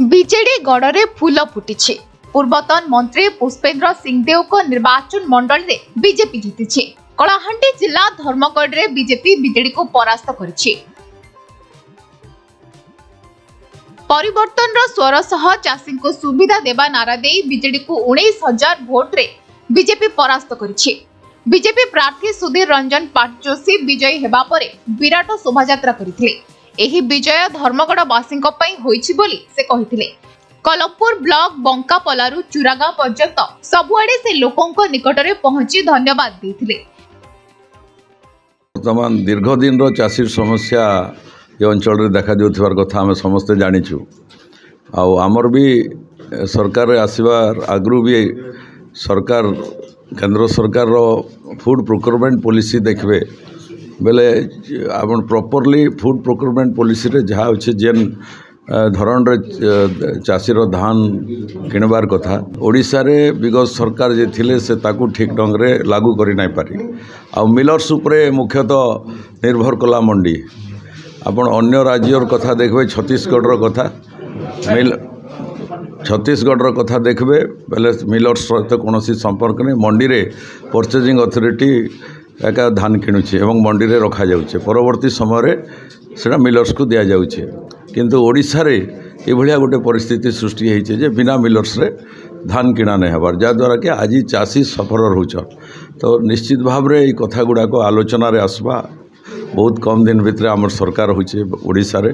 BJD गढ़ फूल फुटी। पूर्वतन मंत्री पुष्पेंद्र सिंहदेव को निर्वाचन मंडल रे बीजेपी जीति। कलाहांडी जिला धर्मगढ़ रे बीजेपी बीजेडी को परास्त करिछि। परिवर्तन स्वर सह चाषी को सुविधा देवा नारा दे बीजेडी को 19,000 भोट रे बीजेपी परास्त करिछि। बीजेपी प्रार्थी सुधीर रंजन पाटजोशी विजयी हेबा परे विराट शोभायात्रा करथिले। एही विजय धर्मगढ़वासी होइछि बोली से कहिथिले। कलमपुर ब्लॉक बंकापलारू चुरागां पर्यंत सबुआडे से लोकों निकट में पहुंची धन्यवाद देथिले। वर्तमान दीर्घ दिन रो चाषी समस्या ये अंचल रे देखा जाउथिबार कथा हम समस्त जानिछु। आमर भी सरकार आसबार आगु भी सरकार केंद्र सरकार रो फूड प्रोक्योरमेंट पॉलिसी देखबे बेले आपण प्रॉपर्ली फूड प्रोक्योरमेंट पॉलिसी रे जहाँ अच्छे जेन धरण रे चाषीर धान किणबार कथा ओडिशा रे विगत सरकार जे थिले से ताकू ठीक ढंग रे लागू करि नाही पारि। आ मिलर्स उपरे मुख्यतः निर्भर कला मंडी। आपण अन्य राज्यर कथा देखबे छत्तीसगढ़ रो कथा छत्तीसगढ़ रो कथा देखबे बेले मिलर्स सहित कौन संपर्क नहीं। मंडी रे परचेजिंग अथॉरिटी एका धान किणुचे एवं मंडी रे रखा जाउचे परवर्ती समय रे सेटा मिलर्स को दिया जाउचे। किंतु ओडिशा रे ए भलिया गोटे परिस्थिति सृष्टि होइचे जे बिना मिलर्स रे धान किणा नहीं हबार जा द्वारा कि आज चाषी सफर रहउछन। तो निश्चित भाव रे ए कथा गुडा को आलोचना रे आसबा बहुत कम दिन भितर आमर सरकार होइचे ओडिशा रे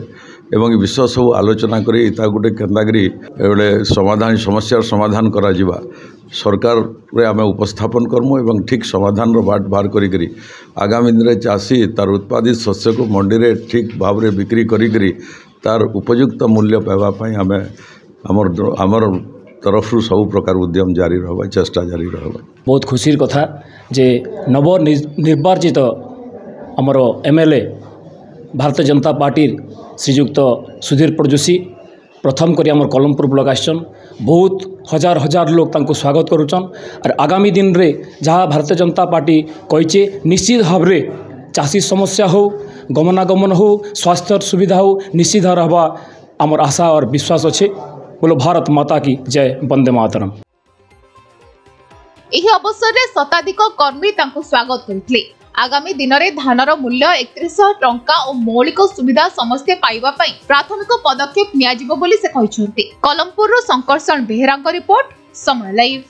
एवं विश्व सब आलोचना करी ता गोटे केंदागिरी एबे समाधान समस्या समाधान करा जिबा सरकार रे आमे उपस्थापन करमु एवं ठीक समाधान रो बाट बाहर करी करी आगामी दिन रे चाषी तार उत्पादित शस्य को मंडी रे ठीक भाव रे बिक्री करी करी तार उपयुक्त मूल्य पाइबा पई आमे आमर तरफ सब प्रकार उद्यम जारी रहबा चेष्टा जारी रहबा। बहुत खुशीर कथा जे नव निर्वाचित आमर एमएलए भारतीय जनता पार्टी श्रीजुक्त सुधीर पाटजोशी प्रथम करी आमर कलमपुर ब्लॉक आसन बहुत हजार हजार लोग तांको स्वागत करुचन। और आगामी दिन रे जहाँ भारतीय जनता पार्टी कहिचे निश्चित भाव रे चाषी समस्या हो गमनागमन हो स्वास्थ्य सुविधा हो निश्चित रहबा आमर आशा और विश्वास अच्छे। बोलो भारत माता की जय, वंदे मातरम। एही अवसर रे शताधिक कर्मी तांको स्वागत करथिले। आगामी दिन में धानर मूल्य 3100 टंका और मौलिक सुविधा समस्ते पाइबा पई प्राथमिक पदक्षेप नियाजिबो बोली से कहिसंती। कलमपुर रो संकर्षण बेहेरा रिपोर्ट, समय लाइव।